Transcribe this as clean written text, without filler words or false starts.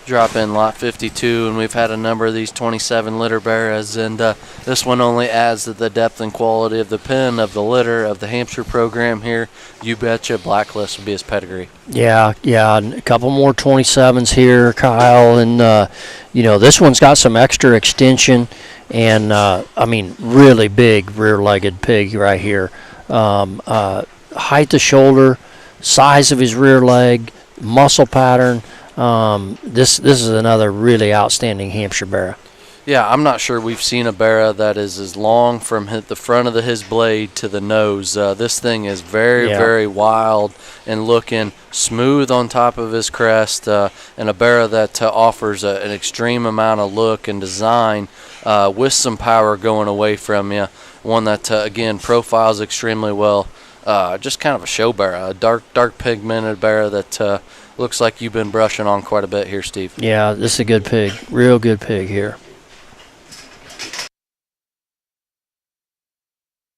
drop in lot 52, and we've had a number of these 27 litter barras, and this one only adds to the depth and quality of the pen, of the litter, of the Hampshire program here. You betcha Blacklist would be his pedigree. Yeah, and a couple more 27s here, Kyle, and this one's got some extra extension, and really big rear-legged pig right here. Height of shoulder, size of his rear leg, muscle pattern. This is another really outstanding Hampshire Barra. Yeah, I'm not sure we've seen a Barra that is as long from the front of his blade to the nose. This thing is very wild and looking smooth on top of his crest, and a Barra that offers an extreme amount of look and design with some power going away from you. One that, again, profiles extremely well. Just kind of a show Barra, a dark pigmented Barra that looks like you've been brushing on quite a bit here, Steve. Yeah, this is a good pig, real good pig here.